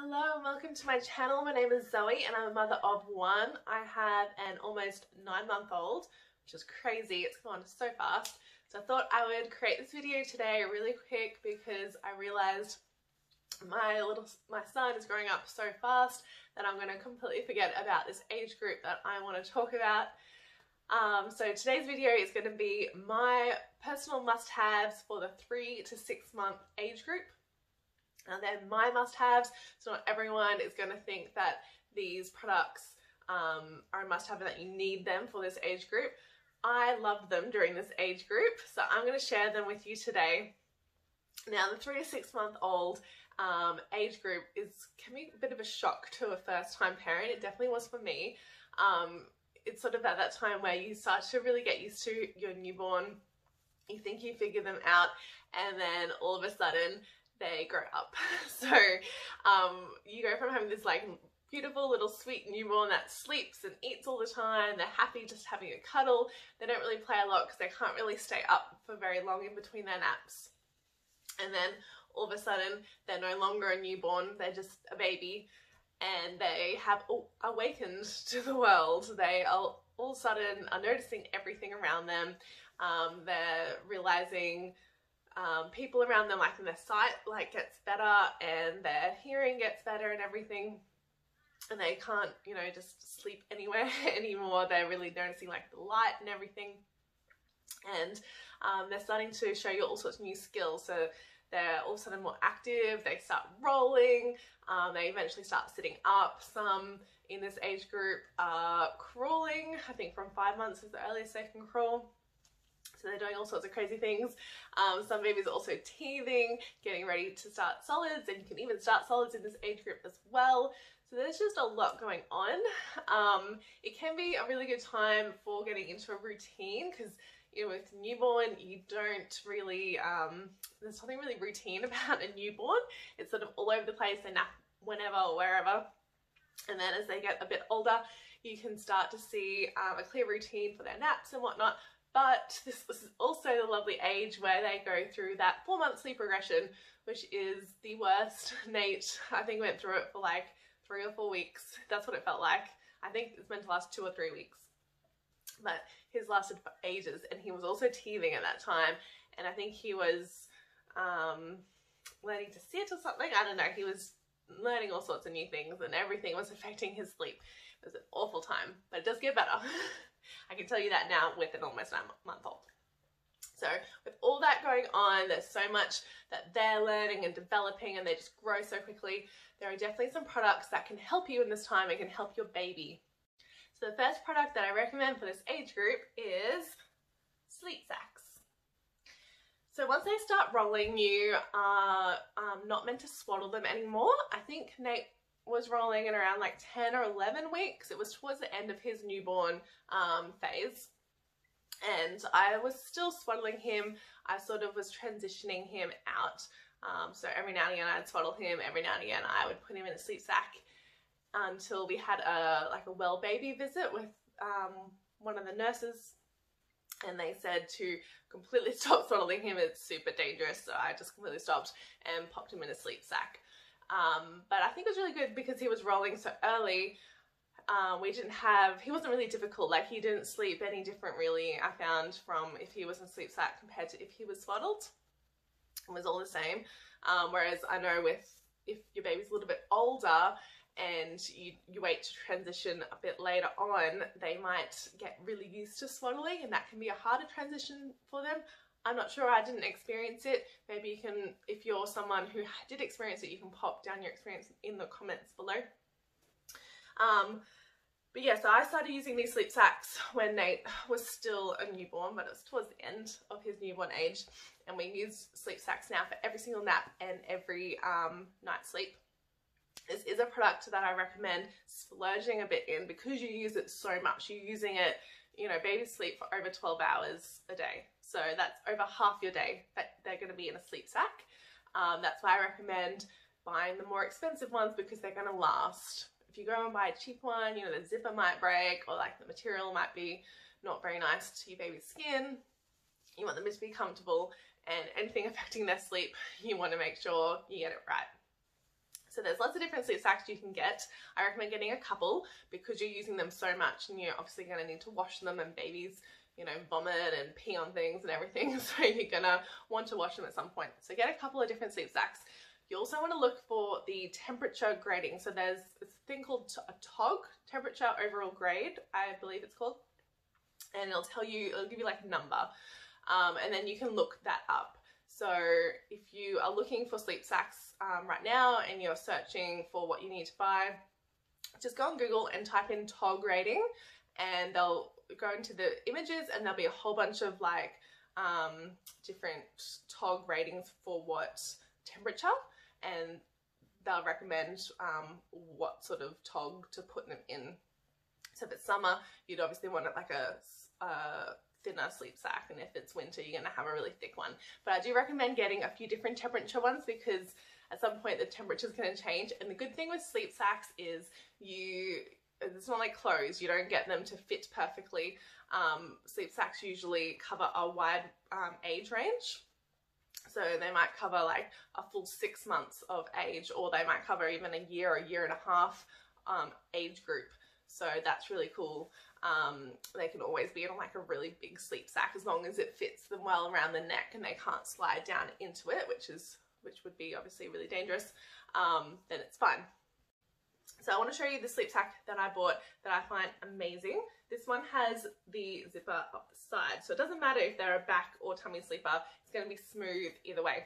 Hello and welcome to my channel. My name is Zoe and I'm a mother of one. I have an almost 9-month-old, which is crazy. It's gone so fast. So I thought I would create this video today really quick because I realized my son is growing up so fast that I'm going to completely forget about this age group that I want to talk about. So today's video is going to be my personal must-haves for the 3 to 6 month age group. And then my must-haves, so not everyone is going to think that these products are a must-have and that you need them for this age group. I love them during this age group, so I'm going to share them with you today. Now, the 3 to 6 month old age group can be a bit of a shock to a first-time parent. It definitely was for me. It's sort of at that time where you start to really get used to your newborn. You think you figure them out, and then all of a sudden they grow up. So you go from having this like beautiful little sweet newborn that sleeps and eats all the time. They're happy just having a cuddle. They don't really play a lot because they can't really stay up for very long in between their naps. And then all of a sudden they're no longer a newborn, they're just a baby, and they have awakened to the world. They are all of a sudden are noticing everything around them. They're realizing people around them, like, in their sight gets better and their hearing gets better and everything, and they can't, you know, just sleep anywhere anymore. They're really noticing like the light and everything, and they're starting to show you all sorts of new skills. So they're all of a sudden more active, they start rolling, they eventually start sitting up. Some in this age group are crawling. I think from 5 months is the earliest they can crawl. So they're doing all sorts of crazy things. Some babies are also teething, getting ready to start solids, and you can even start solids in this age group as well. So there's just a lot going on. It can be a really good time for getting into a routine because, you know, with newborn, you don't really, there's something really routine about a newborn. It's sort of all over the place. They nap whenever or wherever. And then as they get a bit older, you can start to see a clear routine for their naps and whatnot. But this is also the lovely age where they go through that 4-month sleep regression, which is the worst. Nate, I think, went through it for like 3 or 4 weeks. That's what it felt like. I think it's meant to last 2 or 3 weeks. But his lasted for ages, and he was also teething at that time. And I think he was learning to sit or something. I don't know. He was learning all sorts of new things, and everything was affecting his sleep. It was an awful time, but it does get better. I can tell you that now with an almost 9-month-old. So with all that going on, there's so much that they're learning and developing, and they just grow so quickly. There are definitely some products that can help you in this time and can help your baby. So the first product that I recommend for this age group is sleep sacks. So once they start rolling, you are not meant to swaddle them anymore. I think Nate was rolling in around like 10 or 11 weeks. It was towards the end of his newborn phase, and I was still swaddling him. I sort of was transitioning him out. So every now and again I'd swaddle him, every now and again I would put him in a sleep sack until we had a well baby visit with one of the nurses, and they said to completely stop swaddling him. It's super dangerous. So I just completely stopped and popped him in a sleep sack. But I think it was really good because he was rolling so early. He wasn't really difficult. Like, he didn't sleep any different really, I found, from if he was in a sleep sack compared to if he was swaddled. It was all the same. Whereas I know if your baby's a little bit older and you wait to transition a bit later on, they might get really used to swaddling, and that can be a harder transition for them. I'm not sure, I didn't experience it. Maybe you can, if you're someone who did experience it, you can pop down your experience in the comments below. But yeah, so I started using these sleep sacks when Nate was still a newborn, but it was towards the end of his newborn age. And we use sleep sacks now for every single nap and every night's sleep. This is a product that I recommend splurging a bit in because you use it so much. You're using it, you know, babies sleep for over 12 hours a day. So that's over half your day that they're going to be in a sleep sack. That's why I recommend buying the more expensive ones, because they're going to last. If you go and buy a cheap one, you know, the zipper might break, or like the material might be not very nice to your baby's skin. You want them to be comfortable, and anything affecting their sleep, you want to make sure you get it right. So there's lots of different sleep sacks you can get. I recommend getting a couple because you're using them so much and you're obviously going to need to wash them, and babies, you know, vomit and pee on things and everything. So you're going to want to wash them at some point. So get a couple of different sleep sacks. You also want to look for the temperature grading. So there's this thing called a TOG, temperature overall grade, I believe it's called. And it'll give you like a number. And then you can look that up. So if you are looking for sleep sacks right now and you're searching for what you need to buy, just go on Google and type in TOG rating, and they'll go into the images and there'll be a whole bunch of like different TOG ratings for what temperature, and they'll recommend what sort of TOG to put them in. So if it's summer, you'd obviously want it like a thinner sleep sack, and if it's winter, you're going to have a really thick one. But I do recommend getting a few different temperature ones because at some point the temperature is going to change. And the good thing with sleep sacks is it's not like clothes, you don't get them to fit perfectly. Sleep sacks usually cover a wide age range. So they might cover like a full 6 months of age, or they might cover even a year or year and a half age group. So that's really cool. They can always be in like a really big sleep sack as long as it fits them well around the neck and they can't slide down into it, which would be obviously really dangerous. Then it's fine. So I want to show you the sleep sack that I bought that I find amazing. This one has the zipper up the side, so it doesn't matter if they're a back or tummy sleeper, it's going to be smooth either way.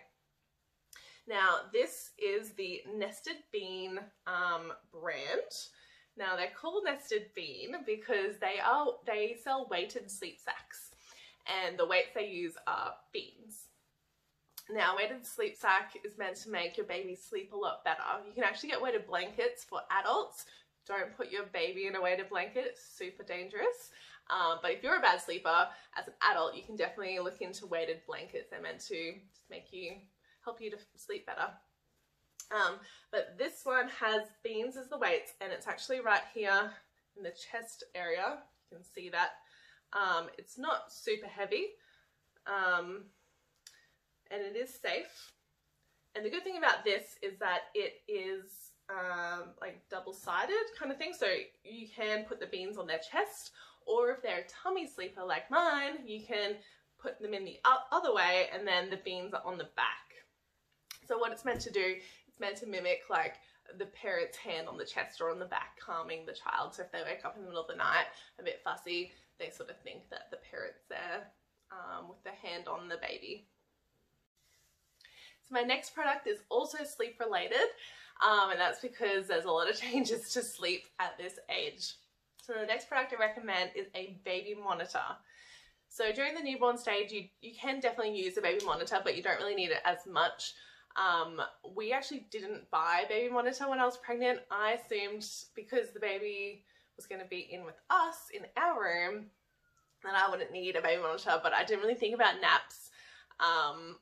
Now this is the Nested Bean brand. Now they're called Nested Bean because they sell weighted sleep sacks, and the weights they use are beans. Now, weighted sleep sack is meant to make your baby sleep a lot better. You can actually get weighted blankets for adults. Don't put your baby in a weighted blanket, it's super dangerous. But if you're a bad sleeper as an adult, you can definitely look into weighted blankets. They're meant to just help you to sleep better. But this one has beans as the weights, and it's actually right here in the chest area. You can see that. It's not super heavy. And it is safe. And the good thing about this is that it is like double-sided kind of thing. So you can put the beans on their chest, or if they're a tummy sleeper like mine, you can put them in the other way, and then the beans are on the back. So what it's meant to do, it's meant to mimic like the parent's hand on the chest or on the back, calming the child. So if they wake up in the middle of the night a bit fussy, they sort of think that the parent's there with their hand on the baby. So my next product is also sleep related, and that's because there's a lot of changes to sleep at this age. So the next product I recommend is a baby monitor. So during the newborn stage, you can definitely use a baby monitor, but you don't really need it as much. We actually didn't buy a baby monitor when I was pregnant. I assumed because the baby was going to be in with us in our room that I wouldn't need a baby monitor, but I didn't really think about naps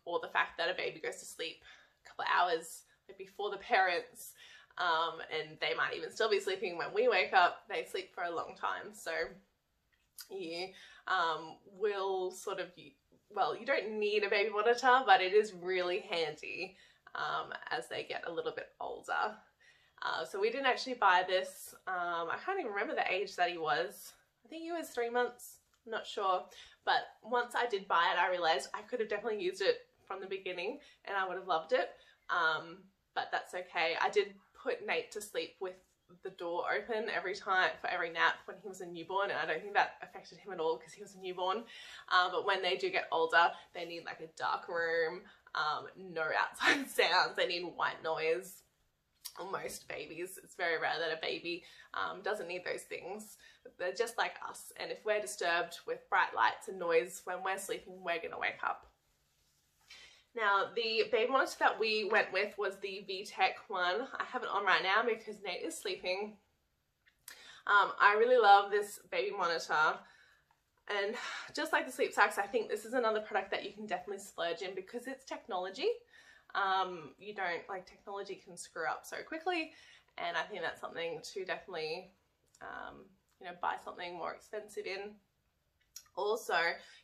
or the fact that a baby goes to sleep a couple of hours before the parents, and they might even still be sleeping when we wake up. They sleep for a long time, so you will sort of, well, you don't need a baby monitor, but it is really handy as they get a little bit older. So we didn't actually buy this. I can't even remember the age that he was. I think he was 3 months, I'm not sure. But once I did buy it, I realized I could have definitely used it from the beginning and I would have loved it. But that's okay. I did put Nate to sleep with the door open every time for every nap when he was a newborn, and I don't think that affected him at all because he was a newborn. But when they do get older, they need like a dark room, no outside sounds, they need white noise. Most babies, it's very rare that a baby doesn't need those things. They're just like us, and if we're disturbed with bright lights and noise when we're sleeping, we're gonna wake up. Now, the baby monitor that we went with was the VTech one. I have it on right now because Nate is sleeping. I really love this baby monitor, and just like the sleep sacks, I think this is another product that you can definitely splurge in because it's technology. You don't, like, technology can screw up so quickly, and I think that's something to definitely, you know, buy something more expensive in. Also,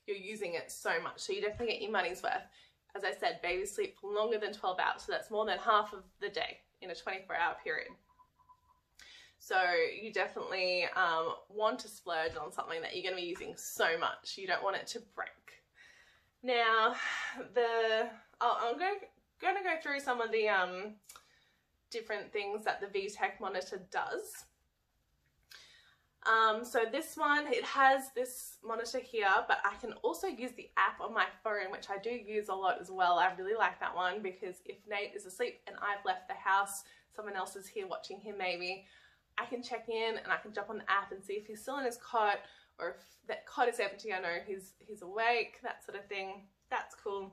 you're using it so much, so you definitely get your money's worth. As I said, babies sleep longer than 12 hours, so that's more than half of the day in a 24-hour period. So you definitely want to splurge on something that you're going to be using so much. You don't want it to break. Now, I'm going to go through some of the different things that the VTech monitor does. So this one, it has this monitor here, but I can also use the app on my phone, which I do use a lot as well. I really like that one because if Nate is asleep and I've left the house, someone else is here watching him maybe, I can check in and I can jump on the app and see if he's still in his cot, or if that cot is empty, I know he's awake, that sort of thing. That's cool.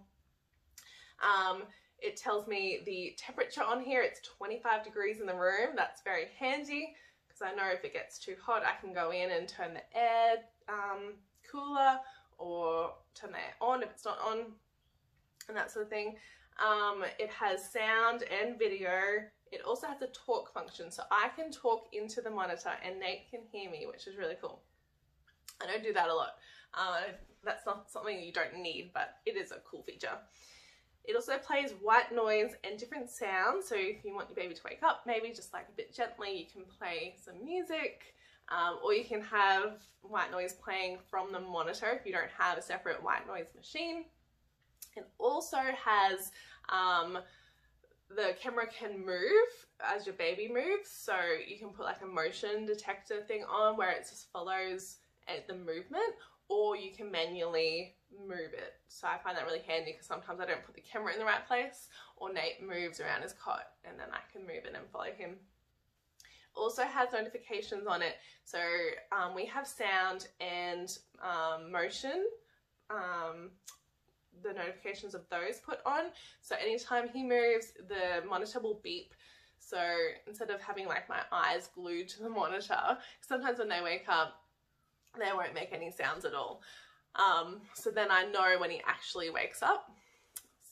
It tells me the temperature on here. It's 25 degrees in the room. That's very handy because I know if it gets too hot, I can go in and turn the air cooler, or turn the air on if it's not on, and that sort of thing. It has sound and video. It also has a talk function, so I can talk into the monitor and Nate can hear me, which is really cool. I don't do that a lot. That's not something you don't need, but it is a cool feature. It also plays white noise and different sounds, so if you want your baby to wake up, maybe just like a bit gently, you can play some music, or you can have white noise playing from the monitor if you don't have a separate white noise machine. It also has the camera can move as your baby moves, so you can put like a motion detector thing on where it just follows the movement, or you can manually move it. So I find that really handy because sometimes I don't put the camera in the right place, or Nate moves around his cot and then I can move it and follow him. Also has notifications on it, so we have sound and motion, the notifications of those put on, so anytime he moves the monitor will beep. So instead of having like my eyes glued to the monitor, sometimes when they wake up they won't make any sounds at all. So then I know when he actually wakes up.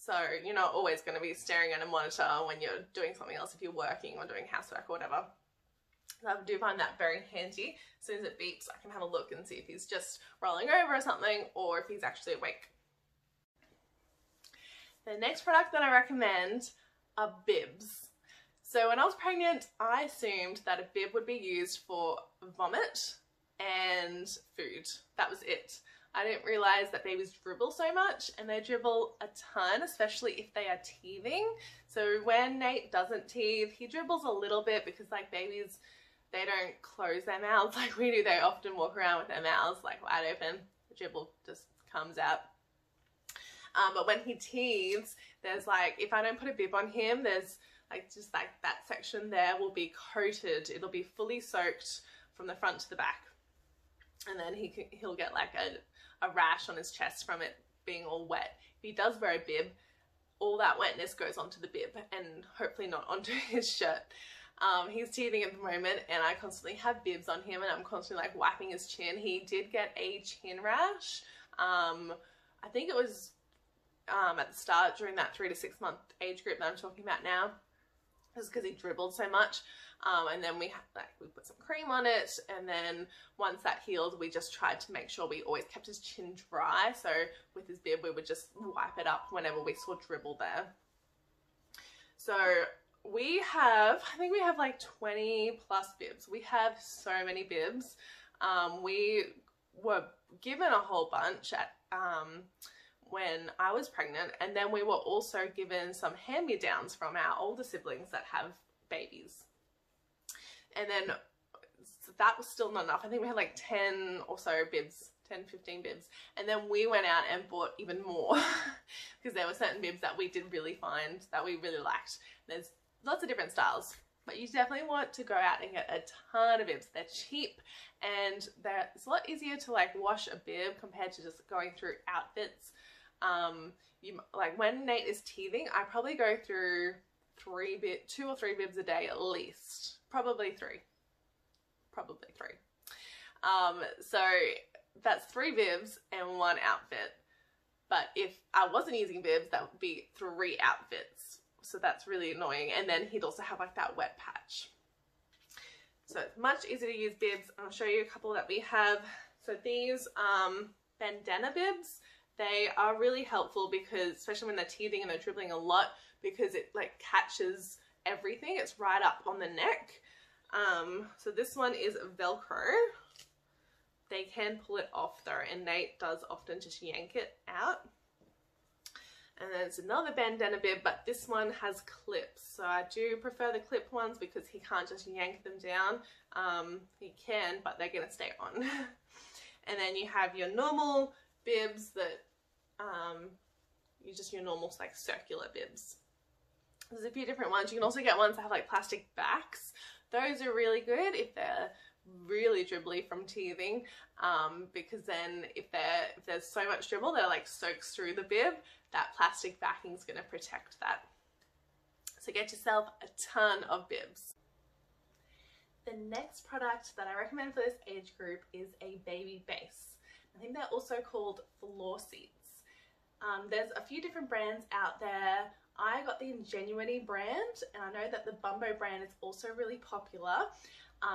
So you're not always going to be staring at a monitor when you're doing something else, if you're working or doing housework or whatever. So I do find that very handy. As soon as it beeps, I can have a look and see if he's just rolling over or something, or if he's actually awake. The next product that I recommend are bibs. So when I was pregnant, I assumed that a bib would be used for vomit and food. That was it. I didn't realize that babies dribble so much, and they dribble a ton, especially if they are teething. So when Nate doesn't teeth, he dribbles a little bit because like babies, they don't close their mouths like we do. They often walk around with their mouths like wide open. The dribble just comes out. But when he teethes, there's like, if I don't put a bib on him, there's like just like that section there will be coated. It'll be fully soaked from the front to the back. And then he'll get like a rash on his chest from it being all wet. If he does wear a bib, all that wetness goes onto the bib and hopefully not onto his shirt. He's teething at the moment and I constantly have bibs on him and I'm constantly like wiping his chin. He did get a chin rash. I think it was at the start during that 3 to 6 month age group that I'm talking about now. It was because he dribbled so much. And then we put some cream on it, and then once that healed, we just tried to make sure we always kept his chin dry. So with his bib, we would just wipe it up whenever we saw dribble there. So we have, I think we have like 20 plus bibs. We have so many bibs. We were given a whole bunch at when I was pregnant, and then we were also given some hand-me-downs from our older siblings that have babies. And then that was still not enough. I think we had like 10 or so bibs, 10, 15 bibs. And then we went out and bought even more because there were certain bibs that we did really find that we really liked. There's lots of different styles, but you definitely want to go out and get a ton of bibs. They're cheap and it's a lot easier to like wash a bib compared to just going through outfits. Like when Nate is teething, I probably go through 2 or 3 bibs a day at least. Probably three. So that's 3 bibs and 1 outfit. But if I wasn't using bibs, that would be 3 outfits. So that's really annoying. And then he'd also have like that wet patch. So it's much easier to use bibs. I'll show you a couple that we have. So these bandana bibs, they are really helpful because, especially when they're teething and they're dribbling a lot, because it like catches everything. It's right up on the neck. So this one is Velcro. They can pull it off though, and Nate does often just yank it out. And then it's another bandana bib, but this one has clips. So I do prefer the clip ones because he can't just yank them down. He can, but they're gonna stay on. And then you have your normal bibs that, your normal like circular bibs. There's a few different ones. You can also get ones that have like plastic backs. Those are really good if they're really dribbly from teething, because then if there's so much dribble that like soaks through the bib, that plastic backing is going to protect that. So get yourself a ton of bibs. The next product that I recommend for this age group is a baby base. I think they're also called floor seats. There's a few different brands out there. I got the Ingenuity brand, and I know that the Bumbo brand is also really popular.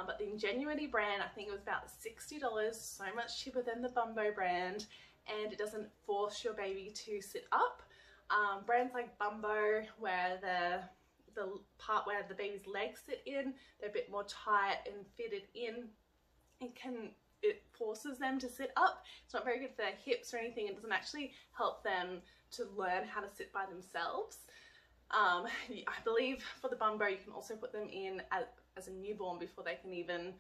But the Ingenuity brand, I think it was about $60, so much cheaper than the Bumbo brand, and it doesn't force your baby to sit up. Brands like Bumbo, where the part where the baby's legs sit in, they're a bit more tight and fitted in. It forces them to sit up. It's not very good for their hips or anything. It doesn't actually help them to learn how to sit by themselves. I believe for the Bumbo, you can also put them in as a newborn before they can even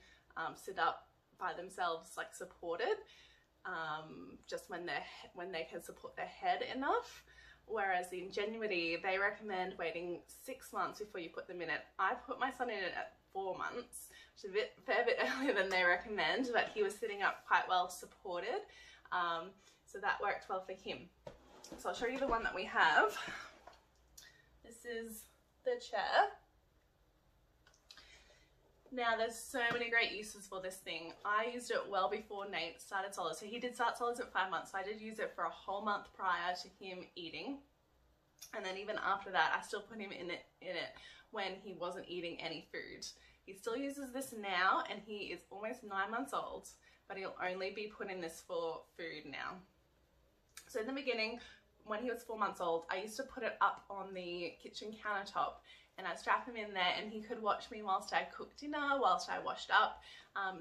sit up by themselves, like supported, just when they can support their head enough. Whereas the Ingenuity, they recommend waiting 6 months before you put them in it. I put my son in it at 4 months, which is a fair bit earlier than they recommend, but he was sitting up quite well supported, so that worked well for him. So I'll show you the one that we have. This is the chair. Now there's so many great uses for this thing. I used it well before Nate started solids. So he did start solids at 5 months, so I did use it for a whole month prior to him eating. And then even after that, I still put him in it when he wasn't eating any food. He still uses this now, and he is almost 9 months old, but he'll only be putting this for food now. So in the beginning, when he was 4 months old, I used to put it up on the kitchen countertop, and I'd strap him in there, and he could watch me whilst I cooked dinner, whilst I washed up,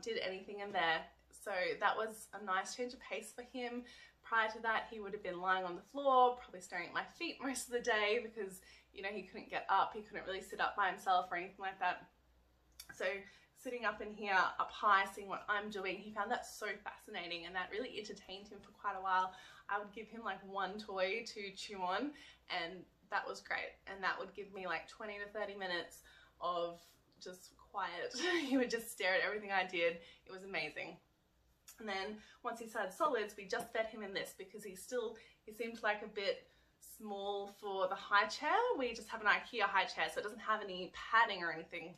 did anything in there. So that was a nice change of pace for him. Prior to that, he would have been lying on the floor, probably staring at my feet most of the day because, you know, he couldn't get up. He couldn't really sit up by himself or anything like that. So sitting up in here, up high, seeing what I'm doing, he found that so fascinating, and that really entertained him for quite a while. I would give him like one toy to chew on, and that was great. And that would give me like 20 to 30 minutes of just quiet. He would just stare at everything I did. It was amazing. And then once he started solids, we just fed him in this because he seemed like a bit small for the high chair. We just have an IKEA high chair, so it doesn't have any padding or anything.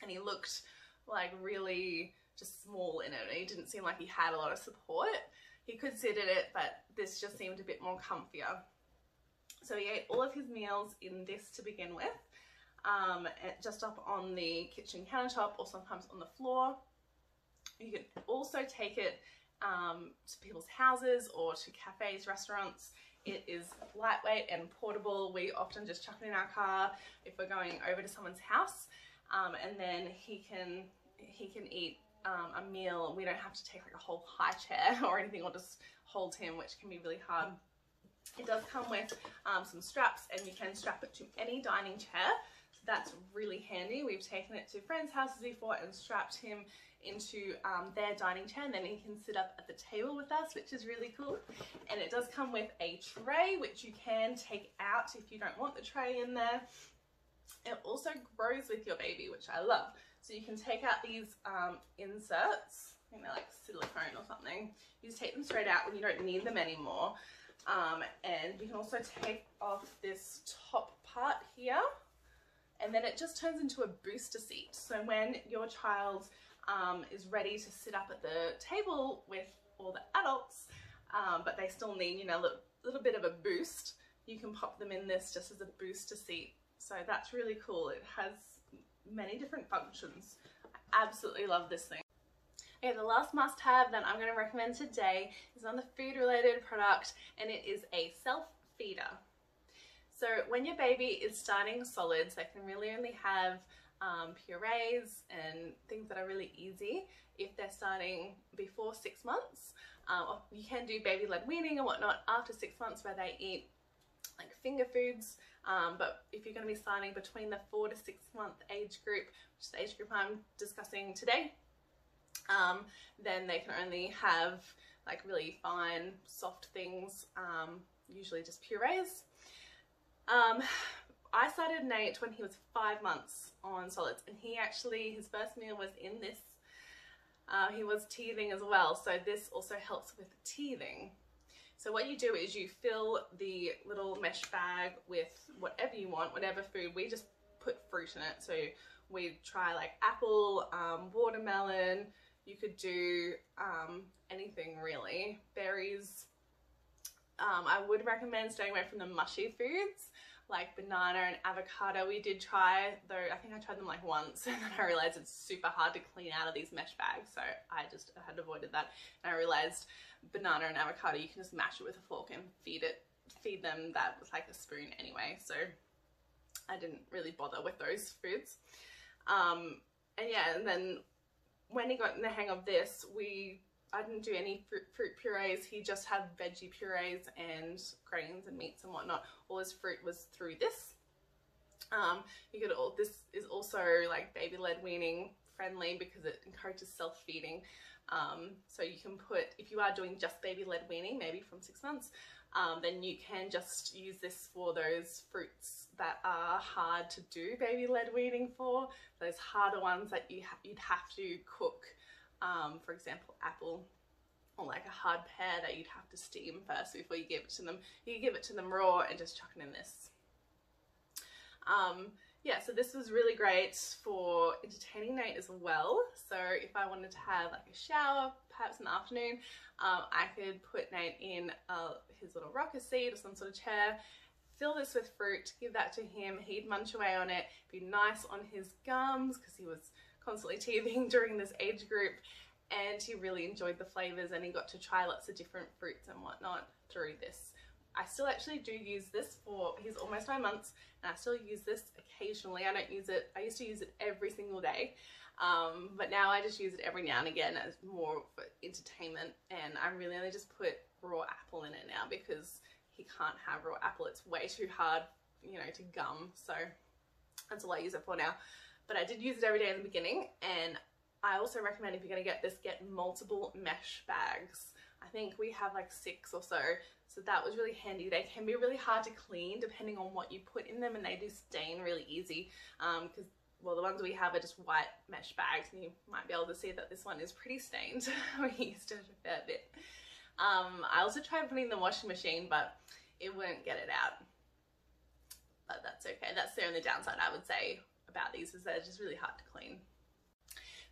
And he looked like really just small in it. He didn't seem like he had a lot of support. He could sit in it, but this just seemed a bit more comfier. So he ate all of his meals in this to begin with, just up on the kitchen countertop or sometimes on the floor. You can also take it to people's houses or to cafes, restaurants. It is lightweight and portable. We often just chuck it in our car if we're going over to someone's house, and then he can eat a meal. We don't have to take like a whole high chair or anything, or just hold him, which can be really hard. It does come with some straps, and you can strap it to any dining chair. So that's really handy. We've taken it to friends' houses before and strapped him into their dining chair, and then he can sit up at the table with us, which is really cool. And it does come with a tray, which you can take out if you don't want the tray in there. It also grows with your baby, which I love. So you can take out these inserts, I think they're like silicone or something. You just take them straight out when you don't need them anymore. And you can also take off this top part here, and then it just turns into a booster seat. So when your child is ready to sit up at the table with all the adults, but they still need, you know, a little bit of a boost, you can pop them in this just as a booster seat. So that's really cool. It has many different functions. I absolutely love this thing. Okay, the last must-have that I'm going to recommend today is another food-related product, and it is a self-feeder. So when your baby is starting solids, they can really only have purees and things that are really easy if they're starting before 6 months. You can do baby-led weaning and whatnot after 6 months where they eat like finger foods, but if you're going to be starting between the 4 to 6 month age group, which is the age group I'm discussing today, then they can only have like really fine soft things, usually just purees. I started Nate when he was 5 months on solids, and his first meal was in this. He was teething as well, so this also helps with teething. So what you do is you fill the little mesh bag with whatever you want, whatever food. We just put fruit in it. So we try like apple, watermelon. You could do anything really. Berries. I would recommend staying away from the mushy foods like banana and avocado. We did try, though I think I tried them like once, and then I realized it's super hard to clean out of these mesh bags, so I had avoided that. And I realized banana and avocado, you can just mash it with a fork and feed them that with like a spoon anyway, so I didn't really bother with those foods. And yeah, and then when he got in the hang of this, I didn't do any fruit purees. He just had veggie purees and grains and meats and whatnot. All his fruit was through this. This is also like baby-led weaning friendly because it encourages self-feeding. So you can put, if you are doing just baby-led weaning, maybe from 6 months, then you can just use this for those fruits that are hard to do baby-led weaning for, those harder ones that you'd have to cook. For example, apple, or like a hard pear that you'd have to steam first before you give it to them. You can give it to them raw and just chuck it in this. Yeah, so this was really great for entertaining Nate as well. So if I wanted to have like a shower, perhaps in the afternoon, I could put Nate in his little rocker seat or some sort of chair, fill this with fruit, give that to him, he'd munch away on it, be nice on his gums because he was constantly teething during this age group, and he really enjoyed the flavors, and he got to try lots of different fruits and whatnot through this. I still actually do use this he's almost 9 months, and I still use this occasionally. I don't use it, I used to use it every single day, but now I just use it every now and again as more for entertainment, and I really only just put raw apple in it now because he can't have raw apple. It's way too hard, you know, to gum, so that's all I use it for now. But I did use it every day in the beginning, and I also recommend if you're going to get this, get multiple mesh bags. I think we have like 6 or so, so that was really handy. They can be really hard to clean depending on what you put in them, and they do stain really easy because, well, the ones we have are just white mesh bags, and you might be able to see that this one is pretty stained. We used it a fair bit. I also tried putting it in the washing machine, but it wouldn't get it out. But that's okay. That's the only downside I would say about these, is that they're just really hard to clean.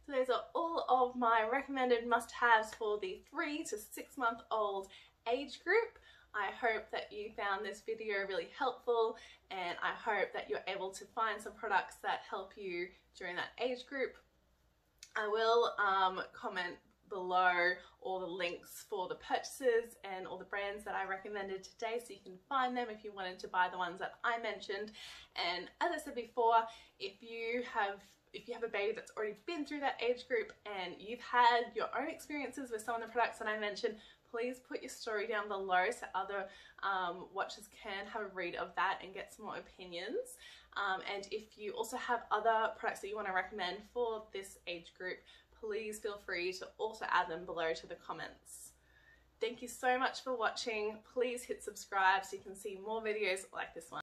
So those are all of my recommended must-haves for the 3 to 6 month old age group. I hope that you found this video really helpful, and I hope that you're able to find some products that help you during that age group. I will comment below all the links for the purchases and all the brands that I recommended today, so you can find them if you wanted to buy the ones that I mentioned. And as I said before, if you have a baby that's already been through that age group and you've had your own experiences with some of the products that I mentioned, please put your story down below so other watchers can have a read of that and get some more opinions. And if you also have other products that you want to recommend for this age group, please feel free to also add them below to the comments. Thank you so much for watching. Please hit subscribe so you can see more videos like this one.